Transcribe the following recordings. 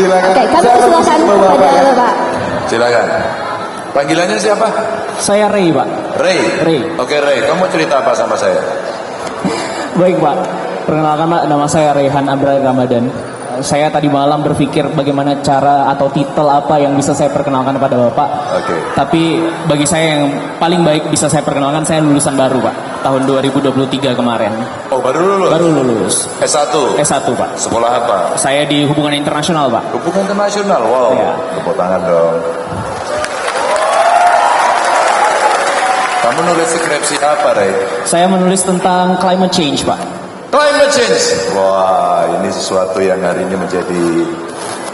Silakan. Oke, kami persilakan kepada Bapak. Silakan. Panggilannya siapa? Saya Ray, Pak. Ray. Oke, Ray, kamu cerita apa sama saya? Baik, Pak. Perkenalkan, Pak, nama saya Rayhan Abdul Ramadan. Saya tadi malam berpikir bagaimana cara atau titel apa yang bisa saya perkenalkan kepada Bapak. Oke. Tapi bagi saya yang paling baik bisa saya perkenalkan, saya lulusan baru, Pak. Tahun 2023 kemarin. Oh, baru lulus? Baru lulus. S1? S1, Pak. Sekolah apa? Saya di hubungan internasional, Pak. Hubungan internasional, wow. Ya. Tepuk tangan dong. Kamu nulis skripsi apa, Ray? Saya menulis tentang climate change, Pak. Climate change. Wah, ini sesuatu yang hari ini menjadi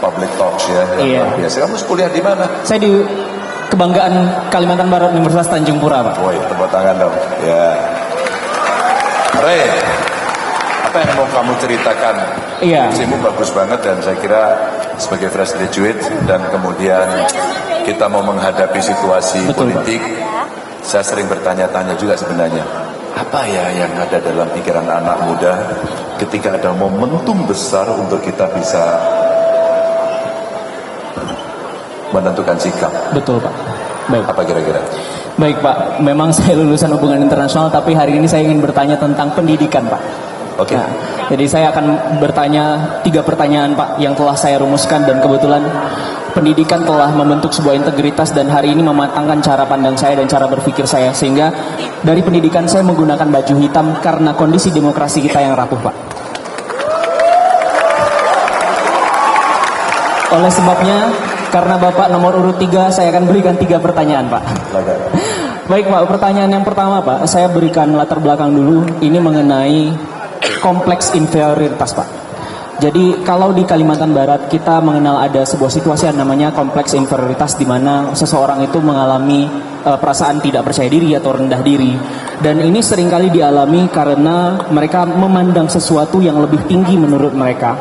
public talks ya. Iya. Luar biasa. Kamu kuliah di mana? Saya di Kebanggaan Kalimantan Barat, Universitas Tanjung Pura, Pak. Woi, tepuk tangan dong. Ya. Ray, apa yang mau kamu ceritakan? Iya. Skripsimu bagus banget dan saya kira sebagai fresh graduate dan kemudian kita mau menghadapi situasi Betul, politik. Saya sering bertanya-tanya juga sebenarnya, apa ya yang ada dalam pikiran anak muda ketika ada momentum besar untuk kita bisa menentukan sikap. Betul, Pak. Baik. Apa kira-kira? Baik, Pak. Memang saya lulusan hubungan internasional, tapi hari ini saya ingin bertanya tentang pendidikan, Pak. Oke. Nah, jadi saya akan bertanya 3 pertanyaan, Pak, yang telah saya rumuskan, dan kebetulan pendidikan telah membentuk sebuah integritas dan hari ini mematangkan cara pandang saya dan cara berpikir saya, sehingga dari pendidikan saya menggunakan baju hitam karena kondisi demokrasi kita yang rapuh, Pak. Oleh sebabnya, karena Bapak nomor urut 3, saya akan berikan 3 pertanyaan, Pak. Baik, Pak, pertanyaan yang pertama, Pak, saya berikan latar belakang dulu. Ini mengenai kompleks inferioritas, Pak. Jadi kalau di Kalimantan Barat kita mengenal ada sebuah situasi yang namanya kompleks inferioritas, di mana seseorang itu mengalami perasaan tidak percaya diri atau rendah diri. Dan ini seringkali dialami karena mereka memandang sesuatu yang lebih tinggi menurut mereka.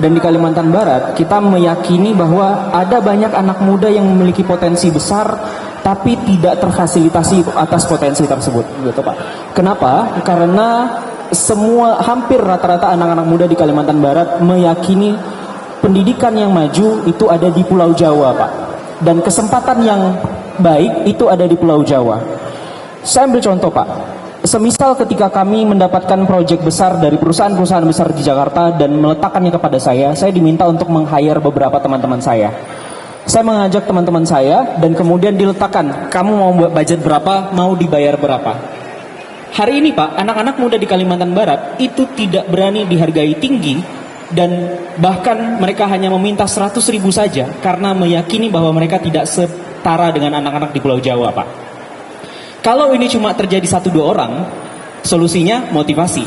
Dan di Kalimantan Barat kita meyakini bahwa ada banyak anak muda yang memiliki potensi besar tapi tidak terfasilitasi atas potensi tersebut, gitu, Pak. Kenapa? Karena hampir rata-rata anak-anak muda di Kalimantan Barat meyakini pendidikan yang maju itu ada di Pulau Jawa, Pak. Dan kesempatan yang baik itu ada di Pulau Jawa. Saya ambil contoh, Pak. Semisal ketika kami mendapatkan proyek besar dari perusahaan-perusahaan besar di Jakarta dan meletakkannya kepada saya diminta untuk meng-hire beberapa teman-teman saya. Saya mengajak teman-teman saya dan kemudian diletakkan, kamu mau budget berapa, mau dibayar berapa. Hari ini, Pak, anak-anak muda di Kalimantan Barat itu tidak berani dihargai tinggi dan bahkan mereka hanya meminta 100.000 saja karena meyakini bahwa mereka tidak setara dengan anak-anak di Pulau Jawa, Pak. Kalau ini cuma terjadi 1-2 orang, solusinya motivasi,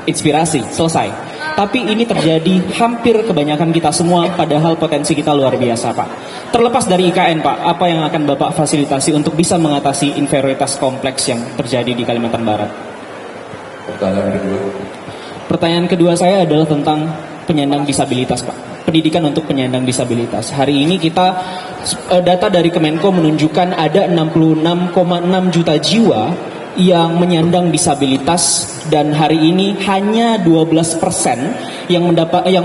inspirasi, selesai. Tapi ini terjadi hampir kebanyakan kita semua, padahal potensi kita luar biasa, Pak. Terlepas dari IKN, Pak, apa yang akan Bapak fasilitasi untuk bisa mengatasi inferioritas kompleks yang terjadi di Kalimantan Barat? Pertanyaan kedua saya adalah tentang penyandang disabilitas, Pak. Pendidikan untuk penyandang disabilitas. Hari ini kita, data dari Kemenko menunjukkan ada 66,6 juta jiwa yang menyandang disabilitas, dan hari ini hanya 12% yang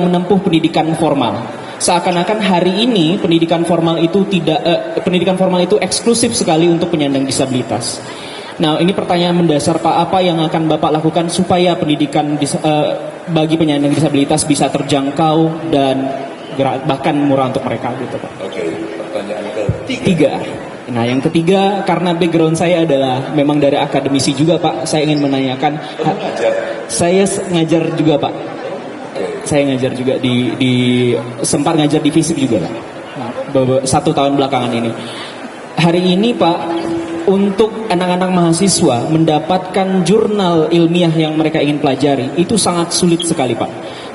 menempuh pendidikan formal. Seakan-akan hari ini pendidikan formal itu eksklusif sekali untuk penyandang disabilitas. Nah, ini pertanyaan mendasar, Pak, apa yang akan Bapak lakukan supaya pendidikan bagi penyandang disabilitas bisa terjangkau dan bahkan murah untuk mereka, gitu, Pak. Oke, pertanyaan ketiga. Nah, yang ketiga, karena background saya adalah memang dari akademisi juga, Pak, saya ingin menanyakan. Saya ngajar juga, Pak. Saya ngajar juga sempat ngajar di FISIP juga, Pak. Nah, 1 tahun belakangan ini. Hari ini, Pak, untuk anak-anak mahasiswa mendapatkan jurnal ilmiah yang mereka ingin pelajari itu sangat sulit sekali, Pak,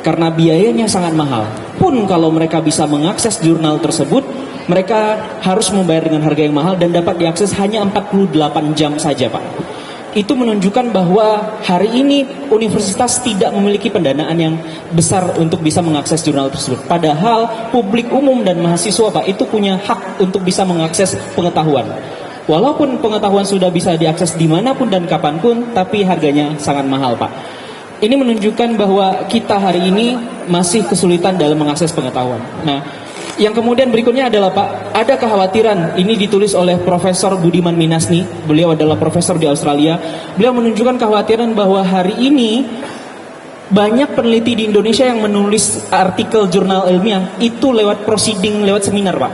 karena biayanya sangat mahal. Pun kalau mereka bisa mengakses jurnal tersebut, mereka harus membayar dengan harga yang mahal dan dapat diakses hanya 48 jam saja, Pak. Itu menunjukkan bahwa hari ini universitas tidak memiliki pendanaan yang besar untuk bisa mengakses jurnal tersebut. Padahal publik umum dan mahasiswa, Pak, itu punya hak untuk bisa mengakses pengetahuan. Walaupun pengetahuan sudah bisa diakses dimanapun dan kapanpun, tapi harganya sangat mahal, Pak. Ini menunjukkan bahwa kita hari ini masih kesulitan dalam mengakses pengetahuan. Nah, Yang kemudian berikutnya adalah Pak, ada kekhawatiran, ini ditulis oleh Profesor Budiman Minasni, beliau adalah profesor di Australia. Beliau menunjukkan kekhawatiran bahwa hari ini banyak peneliti di Indonesia yang menulis artikel jurnal ilmiah itu lewat proceeding, lewat seminar Pak.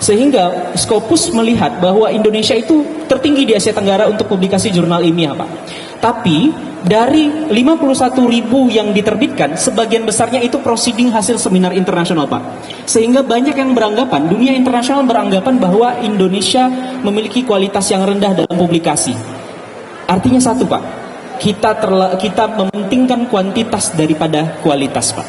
Sehingga Scopus melihat bahwa Indonesia itu tertinggi di Asia Tenggara untuk publikasi jurnal ilmiah Pak. Tapi dari 51.000 yang diterbitkan, sebagian besarnya itu proceeding hasil seminar internasional Pak. Sehingga banyak yang beranggapan, dunia internasional beranggapan bahwa Indonesia memiliki kualitas yang rendah dalam publikasi. Artinya satu Pak, kita mementingkan kuantitas daripada kualitas Pak.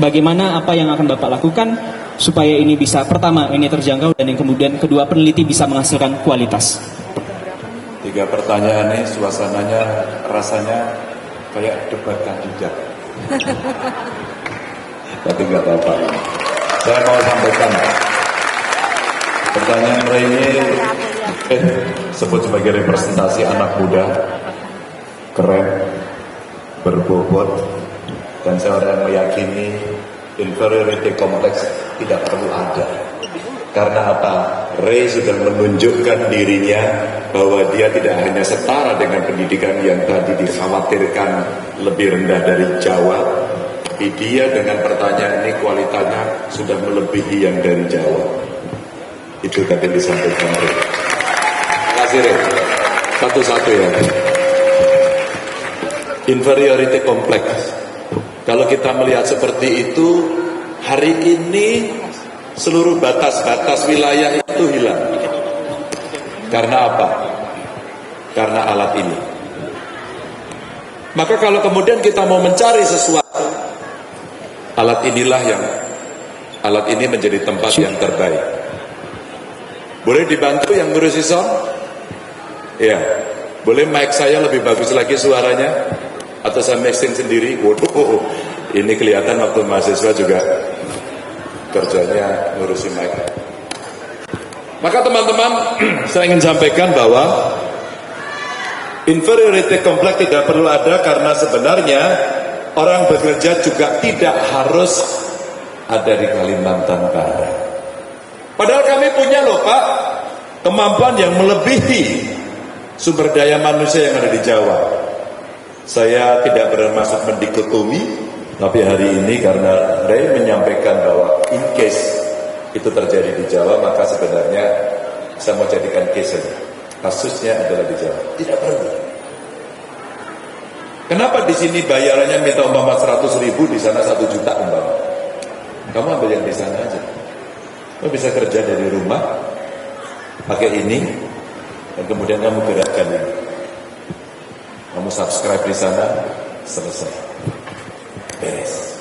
Bagaimana apa yang akan Bapak lakukan supaya ini bisa, pertama ini terjangkau, dan yang kemudian kedua peneliti bisa menghasilkan kualitas. 3 pertanyaan ini suasananya rasanya kayak debat kandidat. Tapi nggak apa-apa. Saya mau sampaikan pertanyaan Ray ini sebut sebagai representasi anak muda, keren, berbobot, dan saya orang yang meyakini inferiority complex tidak perlu ada. Karena apa? Ray sudah menunjukkan dirinya bahwa dia tidak hanya setara dengan pendidikan yang tadi dikhawatirkan lebih rendah dari Jawa, tapi dia dengan pertanyaan ini kualitasnya sudah melebihi yang dari Jawa. Itu tadi disampaikan Ray. Terima kasih Ray. Satu-satu ya. Inferiority complex. Kalau kita melihat seperti itu, hari ini seluruh batas-batas wilayah itu hilang. Karena apa? Karena alat ini. Maka kalau kemudian kita mau mencari sesuatu, alat ini menjadi tempat yang terbaik. Boleh dibantu yang ngurusi sound? Ya. Boleh mic saya lebih bagus lagi suaranya? Atau saya mixing sendiri? Waduh, ini kelihatan waktu mahasiswa juga kerjanya ngurusin mic. Maka teman-teman, saya ingin sampaikan bahwa inferiority complex tidak perlu ada, karena sebenarnya orang bekerja juga tidak harus ada di Kalimantan Barat. Padahal kami punya loh Pak, kemampuan yang melebihi sumber daya manusia yang ada di Jawa. Saya tidak bermaksud mendikotomi, tapi hari ini karena Ray menyampaikan bahwa in case itu terjadi di Jawa, maka sebenarnya saya mau jadikan case saja. Kasusnya adalah di Jawa. Tidak perlu. Kenapa di sini bayarannya minta umpama 100.000, di sana 1 juta umpama? Kamu ambil yang di sana aja. Kamu bisa kerja dari rumah, pakai ini, dan kemudian kamu gerakkan ini. Kamu subscribe di sana, selesai. Beres.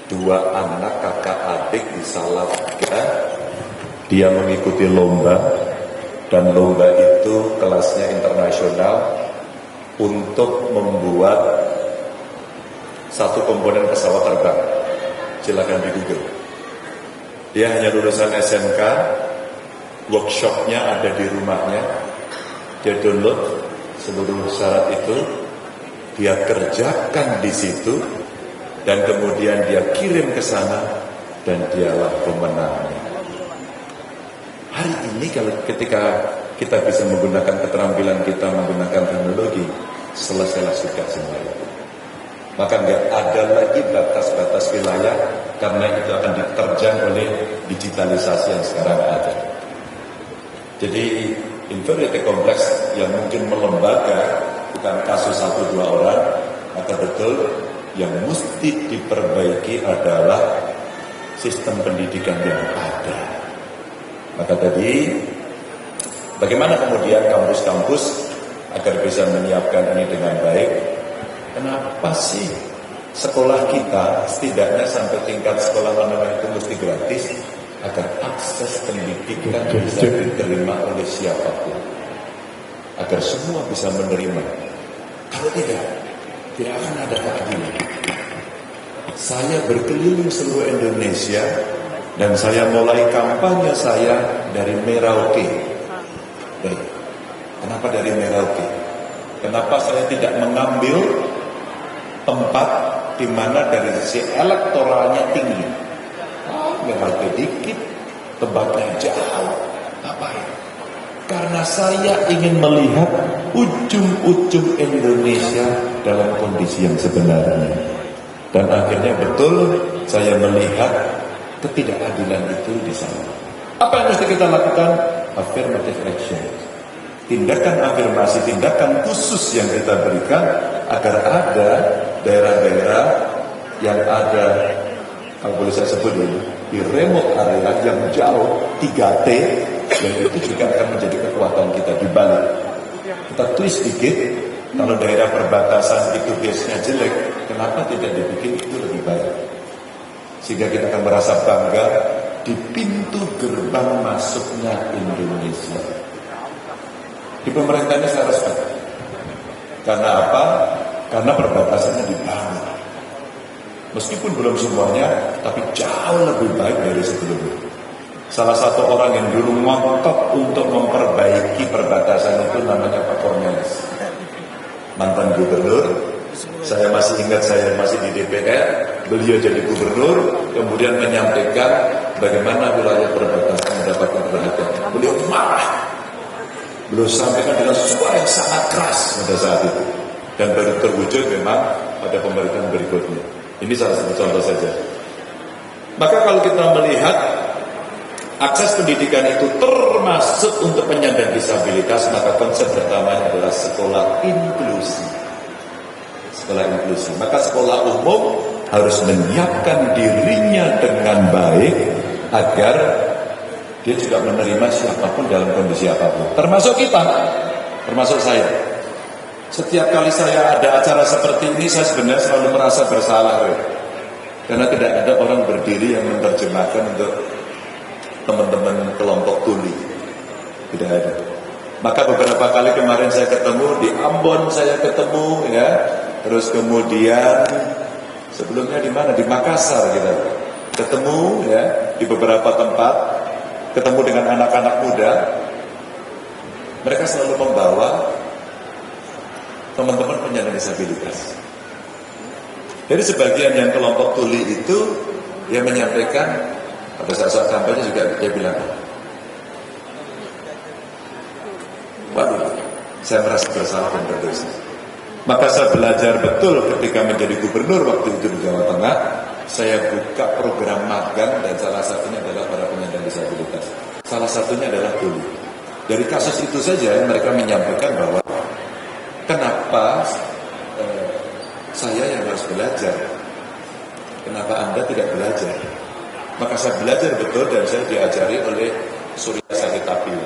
2 anak kakak adik di Salatiga, dia mengikuti lomba, dan lomba itu kelasnya internasional untuk membuat satu komponen pesawat terbang. Silakan di Google. Dia hanya lulusan SMK, workshopnya ada di rumahnya, dia download seluruh syarat itu, dia kerjakan di situ, dan kemudian dia kirim ke sana, dan dialah pemenangnya. Hari ini kalau ketika kita bisa menggunakan keterampilan kita, menggunakan teknologi, selesailah sudah semua itu. Maka nggak ada lagi batas-batas wilayah, karena itu akan diterjang oleh digitalisasi yang sekarang ada. Jadi inferiority complex yang mungkin melembaga, bukan kasus 1-2 orang, maka betul yang mesti diperbaiki adalah sistem pendidikan yang ada. Maka tadi, bagaimana kemudian kampus-kampus agar bisa menyiapkan ini dengan baik? Kenapa sih sekolah kita setidaknya sampai tingkat sekolah menengah itu mesti gratis, agar akses pendidikan bisa diterima oleh siapapun, agar semua bisa menerima. Kalau tidak akan ada keadilan. Saya berkeliling seluruh Indonesia, dan saya mulai kampanye saya dari Merauke. Kenapa dari Merauke? Kenapa saya tidak mengambil tempat di mana dari sisi elektoralnya tinggi? tempatnya jauh. Ngapain? Karena saya ingin melihat ujung-ujung Indonesia dalam kondisi yang sebenarnya. Dan akhirnya betul saya melihat ketidakadilan itu di sana. Apa yang mesti kita lakukan? Affirmative action. Tindakan afirmasi, tindakan khusus yang kita berikan agar ada daerah-daerah yang ada, kalau boleh saya sebut ini, di remote area yang jauh, 3T, yang itu juga akan menjadi kekuatan kita di balik. Kita twist dikit, kalau daerah perbatasan itu biasanya jelek, kenapa tidak dibikin itu lebih baik? Sehingga kita akan merasa bangga di pintu gerbang masuknya Indonesia. Di pemerintah ini saya respect. Karena apa? Karena perbatasannya dibangun. Meskipun belum semuanya, tapi jauh lebih baik dari sebelumnya. Salah satu orang yang dulu ngotot untuk memperbaiki perbatasan itu namanya Pak Cornelis, mantan gubernur. Saya masih ingat, saya masih di DPR, beliau jadi gubernur, kemudian menyampaikan bagaimana wilayah perbatasan mendapatkan perhatian. Beliau marah, beliau sampaikan dengan suara yang sangat keras pada saat itu, dan baru terwujud memang pada pemerintahan berikutnya. Ini salah satu contoh saja. Maka kalau kita melihat akses pendidikan itu termasuk untuk penyandang disabilitas, maka konsep pertamanya adalah sekolah inklusi. Sekolah inklusi. Maka sekolah umum harus menyiapkan dirinya dengan baik agar dia juga menerima siapapun dalam kondisi apapun. Termasuk kita, termasuk saya. Setiap kali saya ada acara seperti ini, saya sebenarnya selalu merasa bersalah, karena tidak ada orang berdiri yang menerjemahkan untuk teman-teman kelompok tuli. Tidak ada. Maka beberapa kali kemarin saya ketemu di Ambon, saya ketemu ya. Terus kemudian sebelumnya di mana? Di Makassar kita ketemu ya, di beberapa tempat, ketemu dengan anak-anak muda. Mereka selalu membawa teman-teman penyandang disabilitas. Jadi sebagian yang kelompok tuli itu yang menyampaikan pada saat kampanye juga dia bilang, waduh, saya merasa bersalah dan berdosa. Maka saya belajar betul ketika menjadi gubernur waktu itu di Jawa Tengah. Saya buka program magang dan salah satunya adalah para penyandang disabilitas. Salah satunya adalah tuli. Dari kasus itu saja mereka menyampaikan bahwa kenapa saya yang harus belajar, kenapa Anda tidak belajar? Maka saya belajar betul dan saya diajari oleh Surya Sagitapi.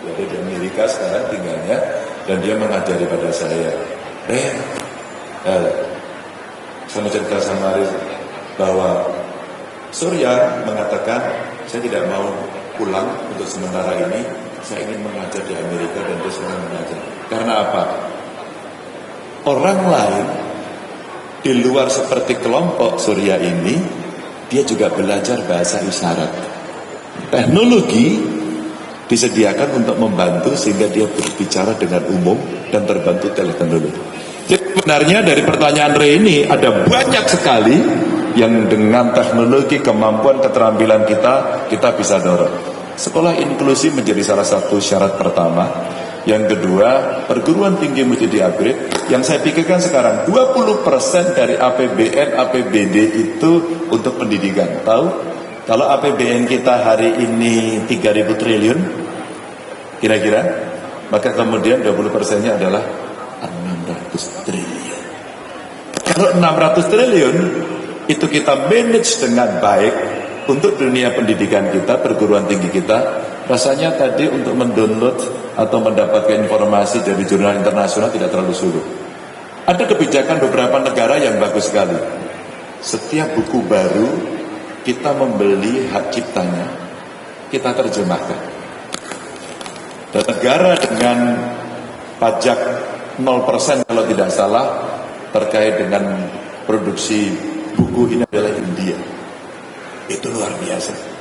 Dia di Amerika sekarang tinggalnya dan dia mengajari pada saya. Saya mau cerita sama Aris bahwa Surya mengatakan saya tidak mau pulang untuk sementara ini. Saya ingin mengajar di Amerika dan dia sekarang mengajar. Karena apa? Orang lain di luar seperti kelompok Surya ini, dia juga belajar bahasa isyarat. Teknologi disediakan untuk membantu sehingga dia berbicara dengan umum dan terbantu teleteknologi. Jadi sebenarnya dari pertanyaan Ray ini ada banyak sekali yang dengan teknologi, kemampuan, keterampilan kita bisa dorong. Sekolah inklusi menjadi salah satu syarat pertama. Yang kedua, perguruan tinggi mesti di-upgrade. Yang saya pikirkan sekarang 20% dari APBN, APBD itu untuk pendidikan. Tahu? Kalau APBN kita hari ini 3.000 triliun, kira-kira, maka kemudian 20%-nya adalah 600 triliun. Kalau 600 triliun, itu kita manage dengan baik untuk dunia pendidikan kita, perguruan tinggi kita. Rasanya tadi untuk mendownload atau mendapatkan informasi dari jurnal internasional tidak terlalu sulit. Ada kebijakan beberapa negara yang bagus sekali. Setiap buku baru kita membeli hak ciptanya, kita terjemahkan. Dan negara dengan pajak 0% kalau tidak salah terkait dengan produksi buku ini adalah India. Itu luar biasa.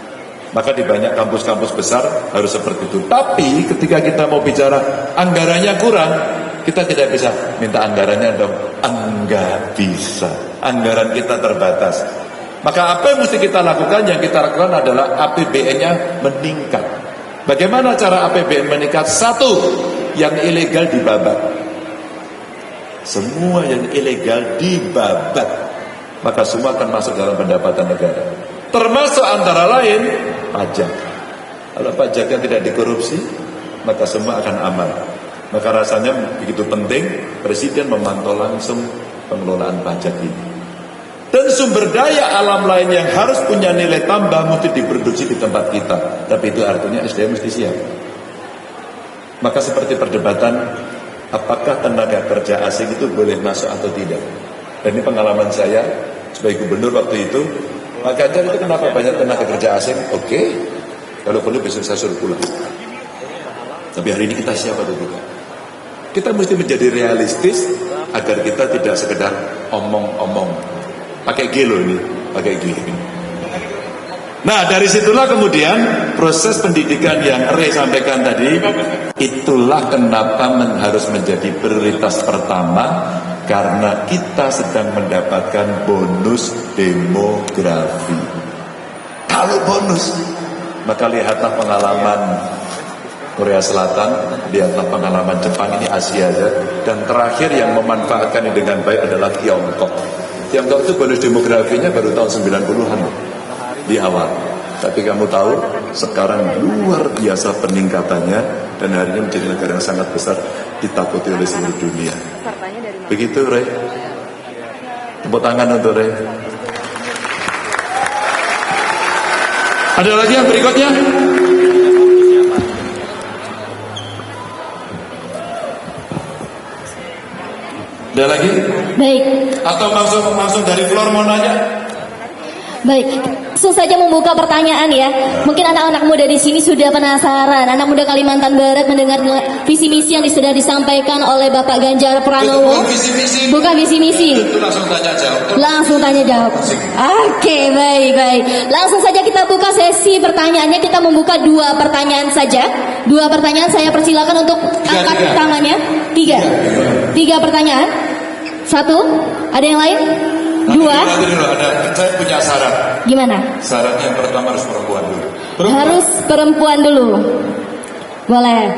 Maka di banyak kampus-kampus besar harus seperti itu. Tapi ketika kita mau bicara anggarannya kurang, kita tidak bisa minta anggarannya dong. Enggak bisa. Anggaran kita terbatas. Maka apa yang mesti kita lakukan? Yang kita lakukan adalah APBN-nya meningkat. Bagaimana cara APBN meningkat? Satu, yang ilegal dibabat. Semua yang ilegal dibabat, maka semua akan masuk dalam pendapatan negara. Termasuk antara lain pajak. Kalau pajaknya tidak dikorupsi, maka semua akan aman. Maka rasanya begitu penting Presiden memantau langsung pengelolaan pajak ini. Dan sumber daya alam lain yang harus punya nilai tambah mesti diproduksi di tempat kita. Tapi itu artinya SDM mesti siap. Maka seperti perdebatan, apakah tenaga kerja asing itu boleh masuk atau tidak? Dan ini pengalaman saya sebagai gubernur waktu itu. Pak Ganjar itu kenapa banyak tenaga kerja asing? Oke, kalau perlu besok saya suruh pulang. Tapi hari ini kita siap atau tidak? Kita mesti menjadi realistis agar kita tidak sekedar omong-omong. Pakai G loh ini, pakai G. Nah, dari situlah kemudian proses pendidikan yang Ray sampaikan tadi, itulah kenapa harus menjadi prioritas pertama, karena kita sedang mendapatkan bonus demografi. Kalau bonus, maka lihatlah pengalaman Korea Selatan, lihatlah pengalaman Jepang, ini Asia aja. Dan terakhir yang memanfaatkan ini dengan baik adalah Tiongkok. Tiongkok itu bonus demografinya baru tahun 90-an di awal. Tapi kamu tahu sekarang luar biasa peningkatannya dan hari ini menjadi negara yang sangat besar ditakuti oleh seluruh dunia. Begitu, Ray. Tepuk tangan untuk Ray. Ada lagi yang berikutnya? Ada lagi? Baik. Atau langsung dari floor mau nanya? Baik, langsung saja membuka pertanyaan ya. Mungkin anak-anak muda di sini sudah penasaran. Anak muda Kalimantan Barat mendengar visi misi yang sudah disampaikan oleh Bapak Ganjar Pranowo. Bukan visi misi. Bukan visi misi. Itu langsung tanya jawab. Langsung tanya jawab. Oke, baik. Langsung saja kita buka sesi pertanyaannya. Kita membuka 2 pertanyaan saja. 2 pertanyaan, saya persilakan untuk angkat tangannya. 3 pertanyaan. 1, ada yang lain? 2. Nanti dulu saya punya syarat. Gimana? Syaratnya yang pertama harus perempuan dulu. Harus perempuan dulu. Boleh.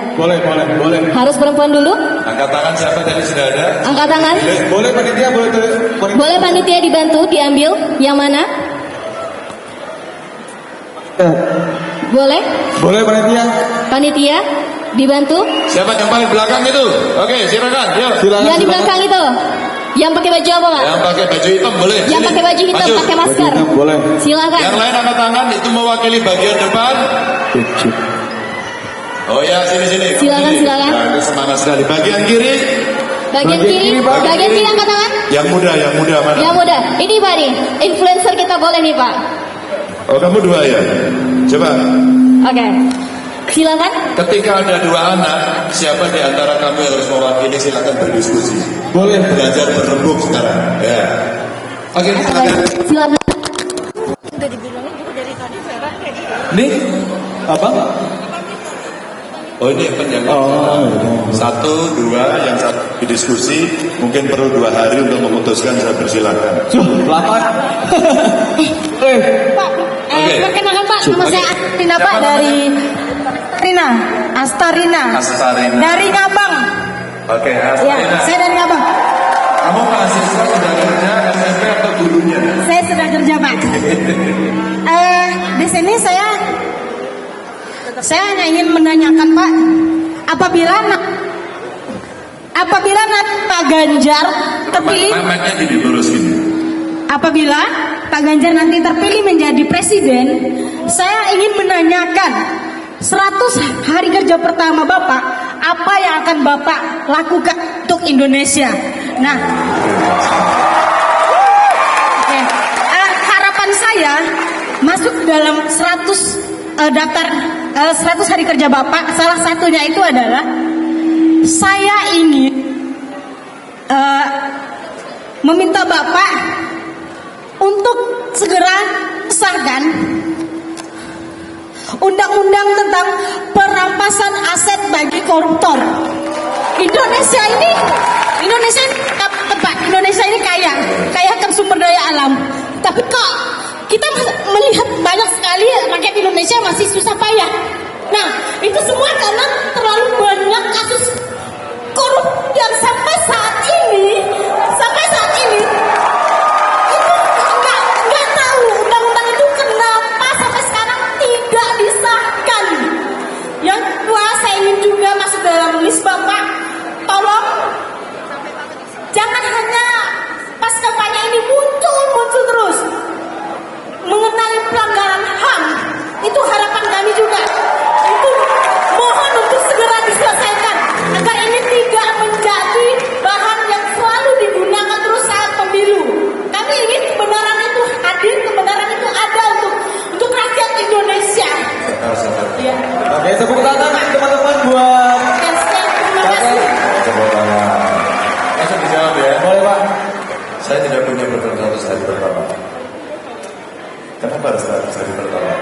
Harus perempuan dulu? Angkat tangan siapa tadi sudah ada? Angkat tangan. Boleh panitia, Boleh panitia dibantu, diambil. Yang mana? Boleh? Boleh panitia. Panitia dibantu. Siapa yang paling belakang itu? Oke, silakan. Yuk. Yang di belakang itu. Yang pakai baju apa, Pak? Yang pakai baju hitam boleh. Yang pakai baju hitam, pakai masker. Boleh. Silakan. Yang lain angkat tangan itu mewakili bagian depan. Oh ya, sini. Silakan. Nah, itu semangat sekali. Bagian kiri. Bagian kiri angkat tangan. Yang muda mana? Yang muda. Ini Pak nih, influencer kita boleh nih, Pak. Oh, kamu 2 ya? Coba. Oke. Silakan. Ketika ada 2 anak, siapa di antara kamu yang harus mewakili? Silakan berdiskusi. Boleh. Belajar berembuk sekarang. Ya. Oke, Silakan. Nih, apa? Oh, ini penjaga. 1, 2, yang satu berdiskusi. Mungkin perlu 2 hari untuk memutuskan. Saya persilakan. Lapan. Pak, perkenalkan Pak, nama saya Astarina Pak dari Astarina. Dari Ngabang. Oke, Ya, saya dari Ngabang. Kamu mahasiswa sudah kerja SMP atau gurunya? Saya sudah kerja Pak. Di sini saya hanya ingin menanyakan Pak, apabila Pak Ganjar terpilih, apabila Pak Ganjar nanti terpilih menjadi presiden, saya ingin menanyakan 100 hari kerja pertama Bapak, apa yang akan Bapak lakukan untuk Indonesia? Nah, oke. Harapan saya masuk dalam 100 daftar 100 hari kerja Bapak. Salah satunya itu adalah saya ingin meminta Bapak untuk segera sahkan undang-undang tentang perampasan aset bagi koruptor. Indonesia ini Pak, Indonesia ini kaya akan sumber daya alam. Tapi kok kita melihat banyak sekali rakyat Indonesia masih susah payah. Nah, itu semua karena terlalu banyak kasus korup yang sampai saat ini itu nggak tahu undang-undang itu kenapa sampai sekarang tidak disahkan. Yang kedua, saya ingin juga masuk dalam list Bapak, tolong jangan hanya pas kampanye ini muncul terus mengenai pelanggaran HAM. Itu harapan kami juga. Itu mohon untuk segera diselesaikan agar ini tidak menjadi bahan yang selalu digunakan terus saat pemilu. Kami ingin kebenaran itu hadir, kebenaran itu ada untuk rakyat Indonesia. Ya. Oke, tepuk tangan teman-teman buat Terima kasih. Tepuk tangan. langsung dijawab ya. Boleh Pak? Saya tidak punya pertanyaan 100 hari pertama. Kenapa harus 100 hari pertama?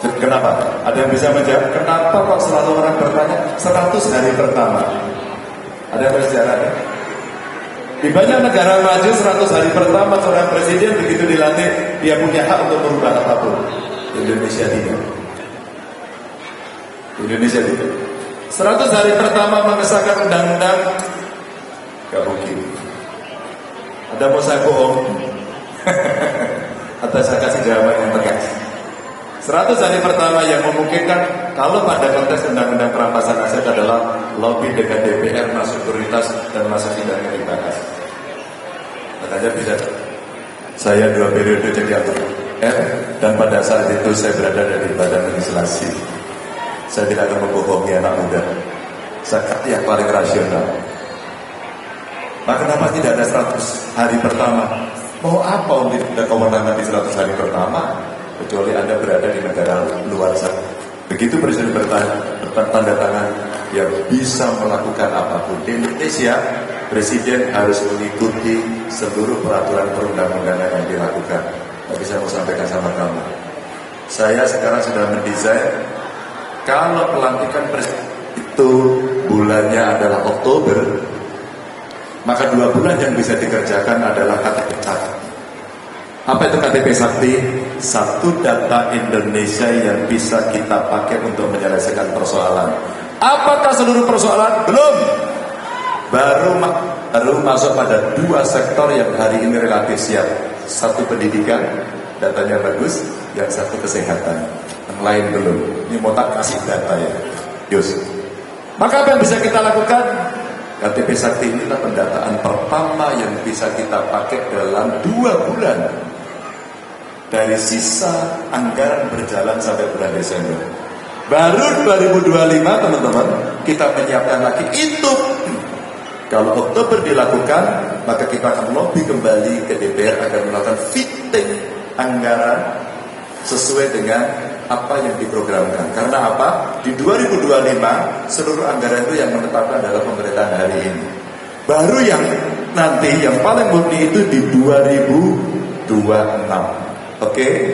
Kenapa? Ada yang bisa menjawab? Kenapa kok selalu orang bertanya 100 hari pertama? Ada yang bersejarah ya? Di banyak negara maju 100 hari pertama seorang presiden begitu dilantik dia punya hak untuk merubah apapun. Indonesia tidak. Indonesia tidak. 100 hari pertama mengesahkan undang-undang gak mungkin. Ada mau saya bohong? Atau saya kasih jawaban yang tegas. 100 hari pertama yang memungkinkan kalau pada konteks undang-undang perampasan aset adalah lobby dengan DPR masuk prioritas dan masuk sidangnya dibahas. Makanya bisa saya 2 periode jadi anggota dan pada saat itu saya berada di badan legislasi. Saya tidak akan membohongi anak muda. Saya yang paling rasional. Nah, kenapa tidak ada 100 hari pertama? Mau apa untuk tidak kewenangan di 100 hari pertama? Kecuali Anda berada di negara luar sana. Begitu presiden bertanda tangan yang bisa melakukan apapun. Di Indonesia, presiden harus mengikuti seluruh peraturan perundang-undangan yang dilakukan. Tapi saya mau sampaikan sama kamu. Saya sekarang sudah mendesain kalau pelantikan presiden itu bulannya adalah Oktober, maka 2 bulan yang bisa dikerjakan adalah KTP Sakti. Apa itu KTP Sakti? Satu data Indonesia yang bisa kita pakai untuk menyelesaikan persoalan. Apakah seluruh persoalan? Belum. Baru masuk pada 2 sektor yang hari ini relatif siap. Satu pendidikan, datanya bagus. Yang satu kesehatan. Yang lain belum. Ini mau tak kasih data ya. Yus. Maka apa yang bisa kita lakukan? KTP Sakti inilah pendataan pertama yang bisa kita pakai dalam 2 bulan dari sisa anggaran berjalan sampai bulan Desember. Baru 2025 teman-teman kita menyiapkan lagi itu. Kalau Oktober dilakukan, maka kita akan lobby kembali ke DPR agar melakukan fitting anggaran sesuai dengan apa yang diprogramkan. Karena apa? Di 2025 seluruh anggaran itu yang menetapkan adalah pemerintahan hari ini. Baru yang nanti yang paling murni itu di 2026. Oke?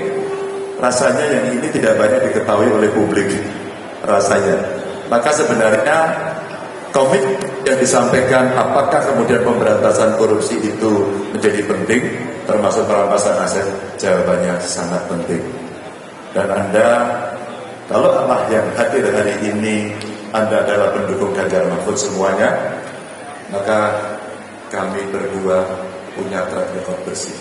Rasanya yang ini tidak banyak diketahui oleh publik. Rasanya. Maka sebenarnya komit yang disampaikan apakah kemudian pemberantasan korupsi itu menjadi penting termasuk perampasan aset, jawabannya sangat penting. Dan Anda, kalau Allah yang hadir hari ini Anda adalah pendukung Ganjar Mahfud semuanya, maka kami berdua punya track record bersih.